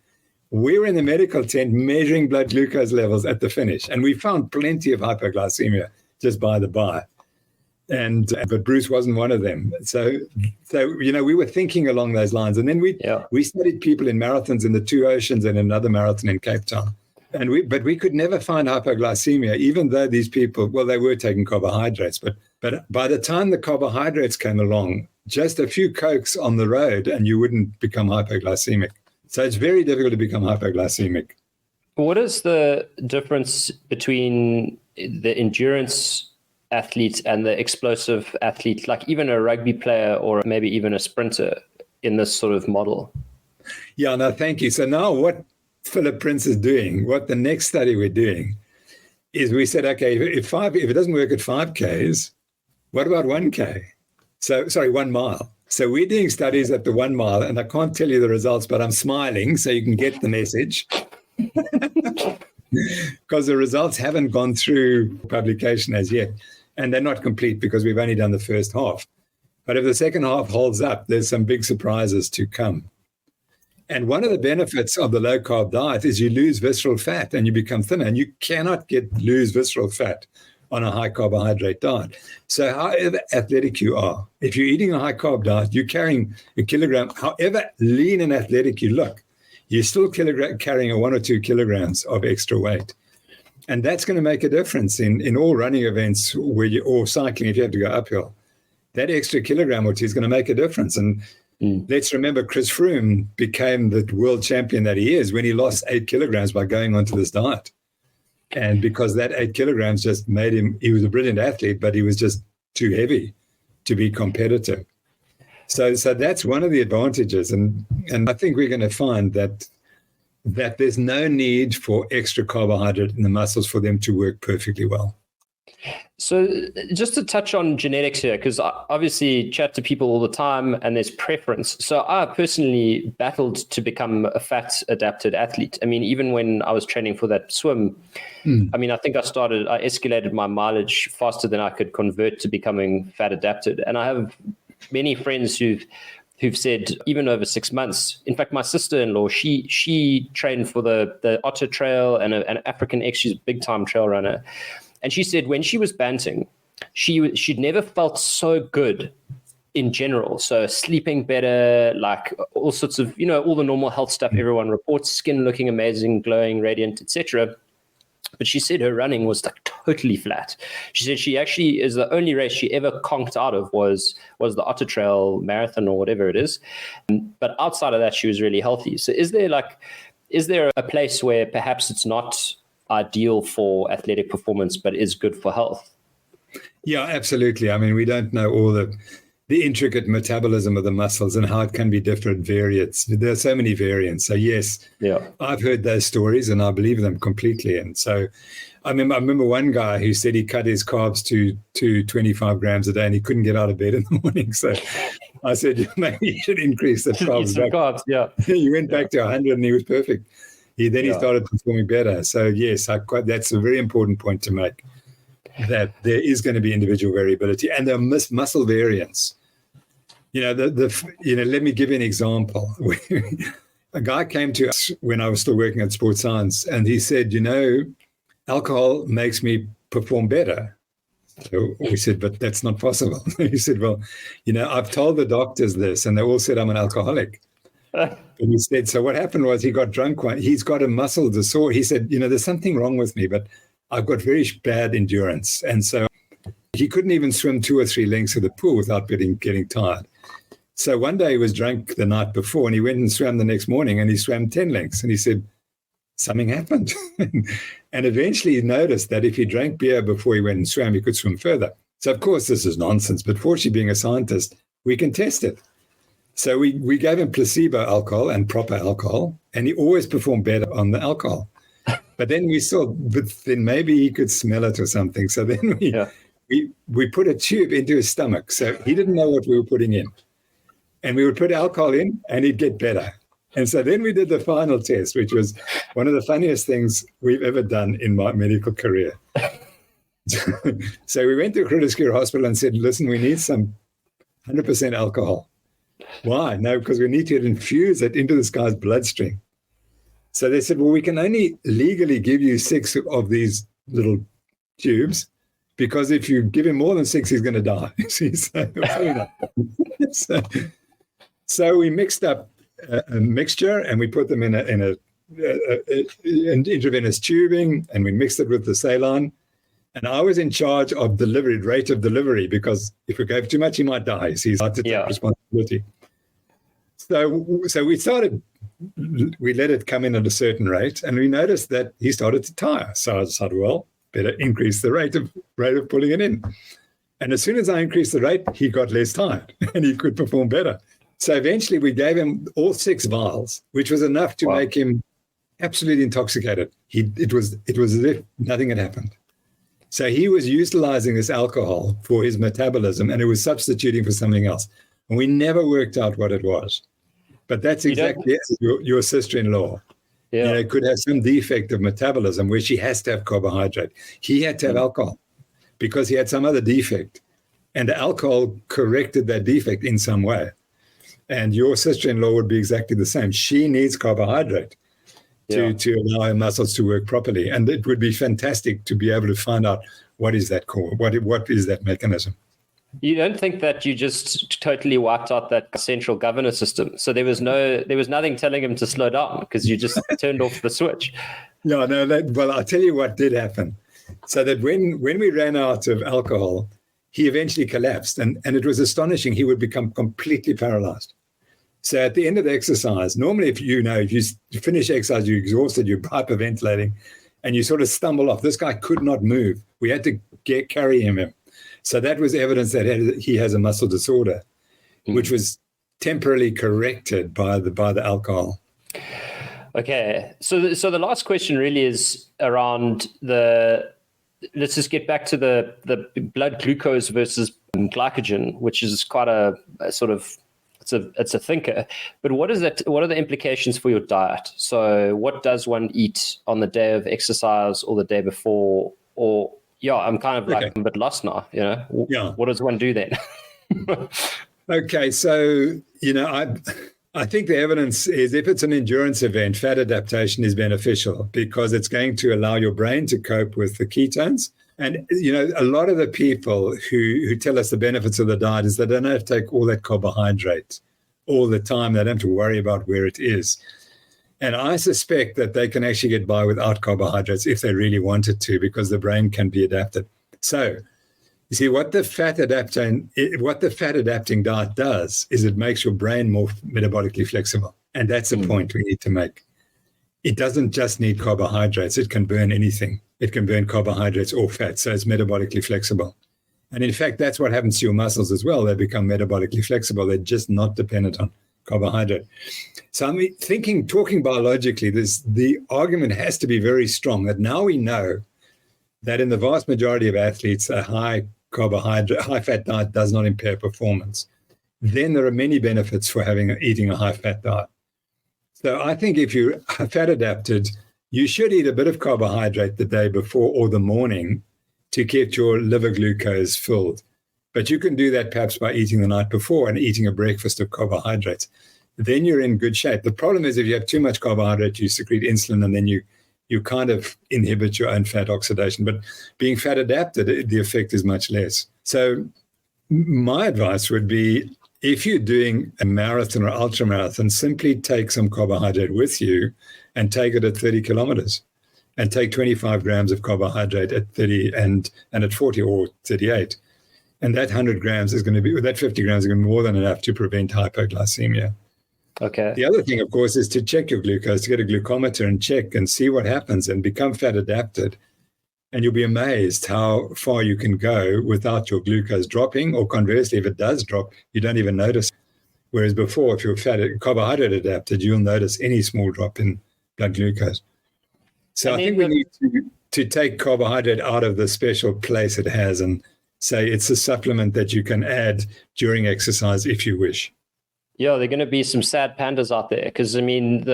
we were in the medical tent measuring blood glucose levels at the finish, and we found plenty of hypoglycemia just by the by. But Bruce wasn't one of them. So you know, we were thinking along those lines, and then we studied people in marathons in the Two Oceans and another marathon in Cape Town, but we could never find hypoglycemia, even though these people, well, they were taking carbohydrates, but by the time the carbohydrates came along, just a few Cokes on the road, and you wouldn't become hypoglycemic. So it's very difficult to become hypoglycemic. What is the difference between the endurance athlete and the explosive athlete, like even a rugby player or maybe even a sprinter in this sort of model? Yeah, no, thank you. So now what Philip Prince is doing, what the next study we're doing, is we said, okay, if it doesn't work at 5Ks, what about 1K? So, sorry, 1 mile. So we're doing studies at the 1 mile, and I can't tell you the results, but I'm smiling so you can get the message. Because the results haven't gone through publication as yet, and they're not complete because we've only done the first half. But if the second half holds up, there's some big surprises to come. And one of the benefits of the low-carb diet is you lose visceral fat and you become thinner, and you cannot lose visceral fat on a high-carbohydrate diet. So however athletic you are, if you're eating a high-carb diet, you're carrying a kilogram, however lean and athletic you look, you're still carrying 1 or 2 kilograms of extra weight. And that's going to make a difference in all running events or cycling if you have to go uphill. That extra kilogram or two is going to make a difference. And let's remember, Chris Froome became the world champion that he is when he lost 8 kilograms by going onto this diet. And because that 8 kilograms just made him, he was a brilliant athlete, but he was just too heavy to be competitive. So that's one of the advantages. And I think we're going to find that there's no need for extra carbohydrate in the muscles for them to work perfectly well. So just to touch on genetics here, because I obviously chat to people all the time and there's preference. So I personally battled to become a fat adapted athlete. I mean, even when I was training for that swim, I mean, I think I escalated my mileage faster than I could convert to becoming fat adapted. And I have many friends who've said even over 6 months. In fact, my sister-in-law, she trained for the Otter Trail and an African X. She's a big-time trail runner. And she said when she was banting, she'd never felt so good in general. So sleeping better, like all sorts of, all the normal health stuff everyone reports, skin looking amazing, glowing, radiant, etc. But she said her running was like totally flat. She said she actually is the only race she ever conked out of was the Otter Trail Marathon or whatever it is. But outside of that, she was really healthy. So is there a place where perhaps it's not ideal for athletic performance, but is good for health? Yeah, absolutely. I mean, we don't know all the intricate metabolism of the muscles and how it can be different variants. There are so many variants. So yes, I've heard those stories and I believe them completely. And so I remember one guy who said he cut his carbs to 25 grams a day and he couldn't get out of bed in the morning. So I said, maybe you should increase the carbs. He went back to 100 and he was perfect. He started performing better. So yes, that's a very important point to make, that there is going to be individual variability and there are muscle variants. Let me give you an example. A guy came to us when I was still working at Sports Science and he said, alcohol makes me perform better. So we said, but that's not possible. He said, well, I've told the doctors this and they all said I'm an alcoholic. And he said, so what happened was he got drunk. He's got a muscle disorder. He said, there's something wrong with me, but I've got very bad endurance. And so he couldn't even swim 2 or 3 lengths of the pool without getting tired. So one day he was drunk the night before and he went and swam the next morning and he swam 10 lengths. And he said, something happened. And eventually he noticed that if he drank beer before he went and swam, he could swim further. So of course, this is nonsense, but fortunately being a scientist, we can test it. So we gave him placebo alcohol and proper alcohol, and he always performed better on the alcohol. But then we saw, then maybe he could smell it or something. So then we put a tube into his stomach. So he didn't know what we were putting in. And we would put alcohol in and he'd get better. And so then we did the final test, which was one of the funniest things we've ever done in my medical career. So we went to Critical Care Hospital and said, listen, we need some 100% alcohol. Why? No, because we need to infuse it into this guy's bloodstream. So they said, well, we can only legally give you 6 of these little tubes because if you give him more than 6, he's going to die. So we mixed up a mixture and we put them in an intravenous tubing and we mixed it with the saline. And I was in charge of rate of delivery, because if we gave too much, he might die. So he's had to take responsibility. So we let it come in at a certain rate, and we noticed that he started to tire. So I decided, well, better increase the rate of pulling it in. And as soon as I increased the rate, he got less tired and he could perform better. So eventually we gave him all 6 vials, which was enough to make him absolutely intoxicated. It was as if nothing had happened. So he was utilizing this alcohol for his metabolism and it was substituting for something else. And we never worked out what it was. But that's exactly your sister-in-law. Yeah. Could have some defect of metabolism where she has to have carbohydrate. He had to have alcohol because he had some other defect. And the alcohol corrected that defect in some way. And your sister-in-law would be exactly the same. She needs carbohydrate to allow her muscles to work properly. And it would be fantastic to be able to find out what is that core, what is that mechanism. You don't think that you just totally wiped out that central governor system? So there was nothing telling him to slow down because you just turned off the switch. No, well, I'll tell you what did happen. So that when we ran out of alcohol, he eventually collapsed, and it was astonishing. He would become completely paralyzed. So at the end of the exercise, normally if you finish exercise, you're exhausted, you're hyperventilating, and you sort of stumble off. This guy could not move. We had to carry him. So that was evidence that he has a muscle disorder, which was temporarily corrected by the alcohol. Okay, so the last question really is around let's just get back to the blood glucose versus glycogen, which is quite a sort of, it's a thinker. But what are the implications for your diet? So what does one eat on the day of exercise or the day before? Or I'm kind of like, I'm a bit lost now, What does one do then? Okay, so, I think the evidence is if it's an endurance event, fat adaptation is beneficial because it's going to allow your brain to cope with the ketones. And, a lot of the people who tell us the benefits of the diet is they don't have to take all that carbohydrate all the time. They don't have to worry about where it is. And I suspect that they can actually get by without carbohydrates if they really wanted to, because the brain can be adapted. So, you see, what the fat adapting diet does is it makes your brain more metabolically flexible. And that's the point we need to make. It doesn't just need carbohydrates. It can burn anything. It can burn carbohydrates or fat. So it's metabolically flexible. And in fact, that's what happens to your muscles as well. They become metabolically flexible. They're just not dependent on carbohydrate. So talking biologically, the argument has to be very strong that now we know that in the vast majority of athletes, a high fat diet does not impair performance. Then there are many benefits for eating a high fat diet. So I think if you're fat adapted, you should eat a bit of carbohydrate the day before or the morning to get your liver glucose filled. But you can do that perhaps by eating the night before and eating a breakfast of carbohydrates. Then you're in good shape. The problem is if you have too much carbohydrate, you secrete insulin and then you kind of inhibit your own fat oxidation. But being fat adapted, the effect is much less. So my advice would be, if you're doing a marathon or ultra marathon, simply take some carbohydrate with you and take it at 30 kilometers and take 25 grams of carbohydrate at 30 and at 40 or 38. And that 100 grams is going to be, that 50 grams is going to be more than enough to prevent hypoglycemia. Okay. The other thing, of course, is to check your glucose, to get a glucometer and check and see what happens and become fat adapted. And you'll be amazed how far you can go without your glucose dropping, or conversely, if it does drop, you don't even notice. Whereas before, if you're carbohydrate adapted, you'll notice any small drop in blood glucose. So I think we need to take carbohydrate out of the special place it has and say it's a supplement that you can add during exercise if you wish. Yeah, there are going to be some sad pandas out there because, I mean,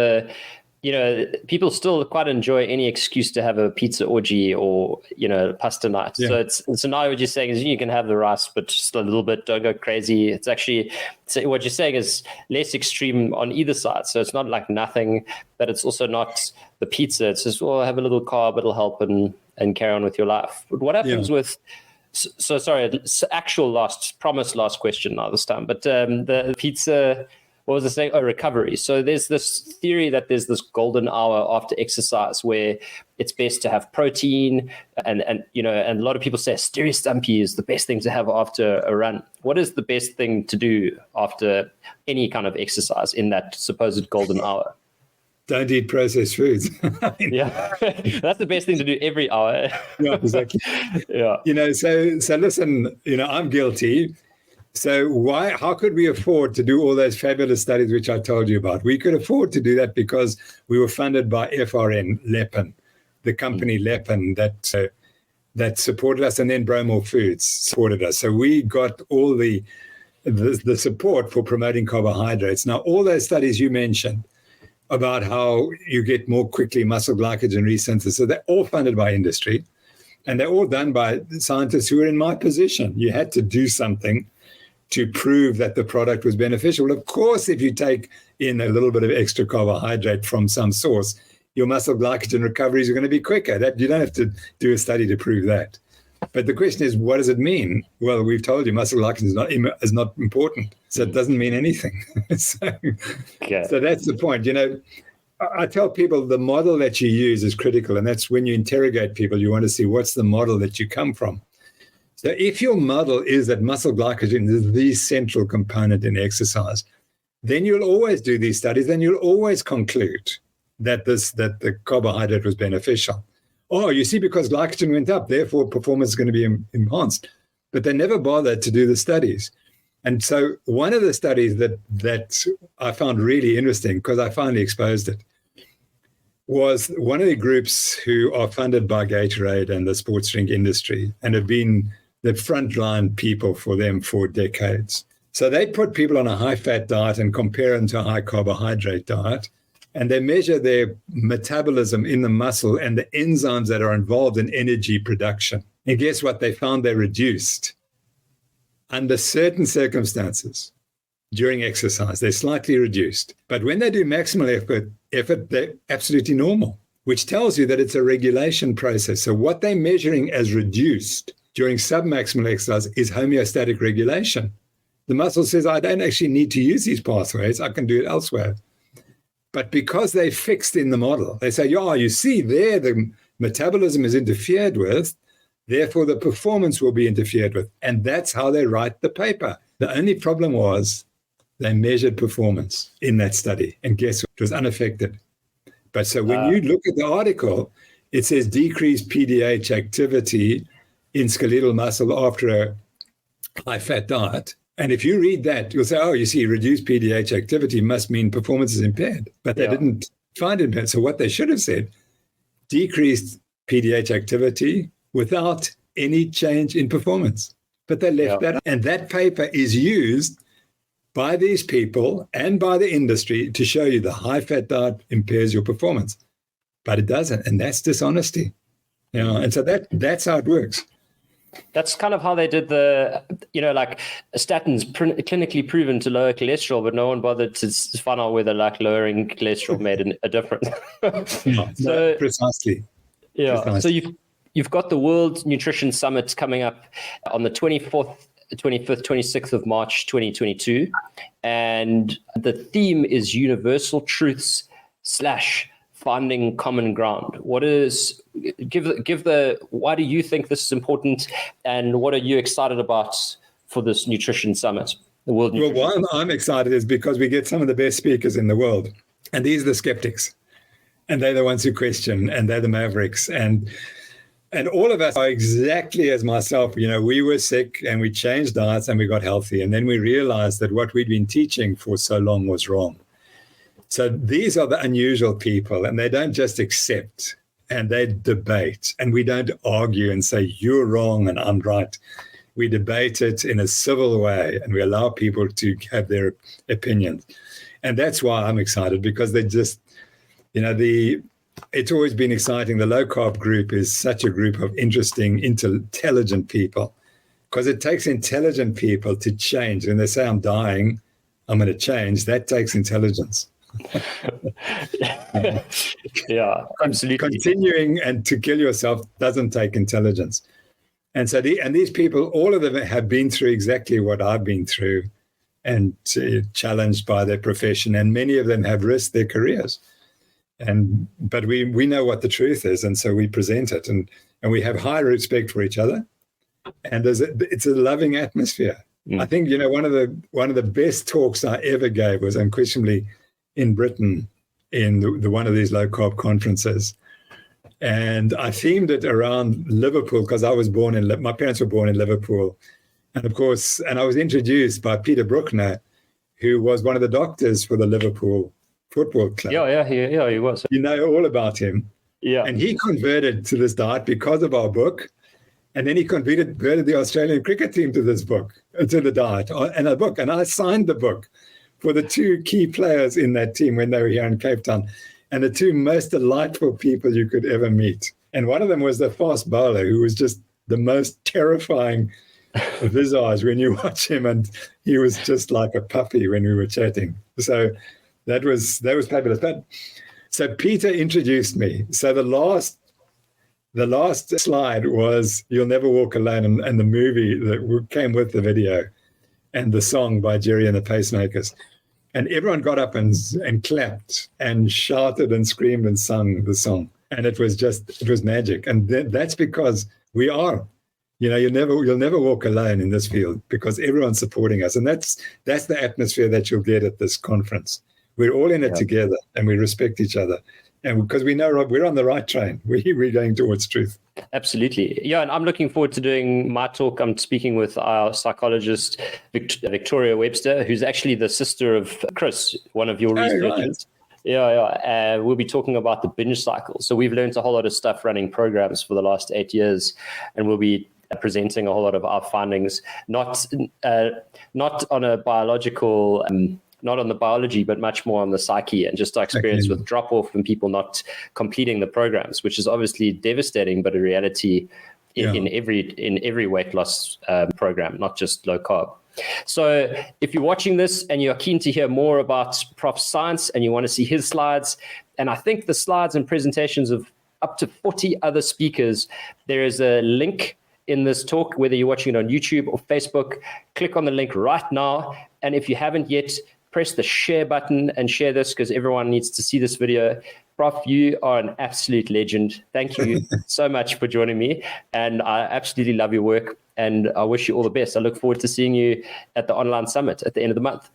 people still quite enjoy any excuse to have a pizza orgy or, pasta night. Yeah. So now what you're saying is you can have the rice, but just a little bit, don't go crazy. It's actually, what you're saying is less extreme on either side. So it's not like nothing, but it's also not the pizza. It's just, have a little carb, it'll help and carry on with your life. But what happens with... So sorry, actual last question now this time. But the pizza, what was I saying? Oh, recovery. So there's this theory that there's this golden hour after exercise where it's best to have protein, and a lot of people say steer stumpy is the best thing to have after a run. What is the best thing to do after any kind of exercise in that supposed golden hour? Don't eat processed foods. Yeah, that's the best thing to do every hour. Yeah, exactly. Yeah. So listen, I'm guilty. So how could we afford to do all those fabulous studies which I told you about? We could afford to do that because we were funded by FRN, Lepin, the company Lepin that supported us, and then Bromore Foods supported us. So we got all the support for promoting carbohydrates. Now, all those studies you mentioned about how you get more quickly muscle glycogen resynthesis. So they're all funded by industry, and they're all done by scientists who are in my position. You had to do something to prove that the product was beneficial. Well, of course, if you take in a little bit of extra carbohydrate from some source, your muscle glycogen recoveries are going to be quicker. That you don't have to do a study to prove that. But the question is, what does it mean? Well, we've told you muscle glycogen is not important, so it doesn't mean anything. So that's the point. I tell people the model that you use is critical, and that's when you interrogate people, you want to see what's the model that you come from. So if your model is that muscle glycogen is the central component in exercise, then you'll always do these studies and you'll always conclude that the carbohydrate was beneficial. Oh, you see, because glycogen went up, therefore performance is going to be enhanced. But they never bothered to do the studies. And so one of the studies that I found really interesting, because I finally exposed it, was one of the groups who are funded by Gatorade and the sports drink industry and have been the frontline people for them for decades. So they put people on a high-fat diet and compare them to a high-carbohydrate diet, and they measure their metabolism in the muscle and the enzymes that are involved in energy production. And guess what? They found they reduced under certain circumstances during exercise. They're slightly reduced. But when they do maximal effort, they're absolutely normal, which tells you that it's a regulation process. So what they're measuring as reduced during submaximal exercise is homeostatic regulation. The muscle says, I don't actually need to use these pathways. I can do it elsewhere. But because they fixed in the model, they say, you see there, the metabolism is interfered with, therefore the performance will be interfered with. And that's how they write the paper. The only problem was they measured performance in that study. And guess what? It was unaffected. But so when you look at the article, it says decreased PDH activity in skeletal muscle after a high-fat diet. And if you read that, you'll say, you see, reduced PDH activity must mean performance is impaired. But they didn't find it impaired. So what they should have said, decreased PDH activity without any change in performance. But they left that out. And that paper is used by these people and by the industry to show you the high-fat diet impairs your performance. But it doesn't. And that's dishonesty. And so that's how it works. That's kind of how they did the, like statins clinically proven to lower cholesterol, but no one bothered to find out whether like lowering cholesterol made a difference. So precisely. Yeah. Precisely. So you've got the World Nutrition Summit coming up on the 24th, 25th, 26th of March, 2022. And the theme is universal truths / finding common ground. Why do you think this is important, and what are you excited about for this nutrition summit? Well, why I'm excited is because we get some of the best speakers in the world, and these are the skeptics, and they're the ones who question, and they're the mavericks, and all of us are exactly as myself. We were sick and we changed diets and we got healthy, and then we realized that what we'd been teaching for so long was wrong. So these are the unusual people, and they don't just accept, and they debate, and we don't argue and say, you're wrong and I'm right. We debate it in a civil way, and we allow people to have their opinions. And that's why I'm excited, because they just, it's always been exciting. The low-carb group is such a group of interesting, intelligent people, because it takes intelligent people to change. When they say, I'm dying, I'm going to change, that takes intelligence. Yeah, absolutely. Continuing and to kill yourself doesn't take intelligence. And so these people, all of them have been through exactly what I've been through, and challenged by their profession, and many of them have risked their careers. But we know what the truth is, and so we present it, and we have high respect for each other, and it's a loving atmosphere. I think one of the best talks I ever gave was unquestionably in Britain, in the one of these low-carb conferences. And I themed it around Liverpool, because my parents were born in Liverpool. And of course, I was introduced by Peter Bruckner, who was one of the doctors for the Liverpool Football Club. Yeah, he was. You know all about him. Yeah. And he converted to this diet because of our book. And then he converted the Australian cricket team to the diet and a book. And I signed the book for the two key players in that team when they were here in Cape Town, and the two most delightful people you could ever meet. And one of them was the fast bowler, who was just the most terrifying visage when you watch him, and he was just like a puppy when we were chatting. So that was fabulous. But so Peter introduced me. So the last The last slide was You'll Never Walk Alone, and the movie that came with the video and the song by Jerry and the Pacemakers. And everyone got up and clapped and shouted and screamed and sung the song. And it was magic. And that's because we are, you'll never walk alone in this field because everyone's supporting us. And that's the atmosphere that you'll get at this conference. We're all in it together and we respect each other. And because we know we're on the right train, we're going towards truth. Absolutely. Yeah, and I'm looking forward to doing my talk. I'm speaking with our psychologist, Victoria Webster, who's actually the sister of Chris, one of your researchers. Right. We'll be talking about the binge cycle. So we've learned a whole lot of stuff running programs for the last 8 years, and we'll be presenting a whole lot of our findings, not on a biological not on the biology, but much more on the psyche and just our experience with drop-off and people not completing the programs, which is obviously devastating, but a reality in every weight loss program, not just low carb. So if you're watching this and you're keen to hear more about Prof's science and you want to see his slides, and I think the slides and presentations of up to 40 other speakers, there is a link in this talk, whether you're watching it on YouTube or Facebook. Click on the link right now. And if you haven't yet, press the share button and share this because everyone needs to see this video. Prof, you are an absolute legend. Thank you so much for joining me. And I absolutely love your work and I wish you all the best. I look forward to seeing you at the online summit at the end of the month.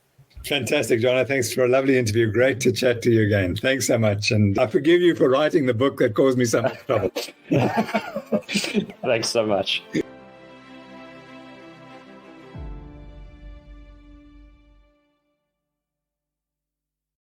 Fantastic, John. Thanks for a lovely interview. Great to chat to you again. Thanks so much. And I forgive you for writing the book that caused me so much trouble. Thanks so much.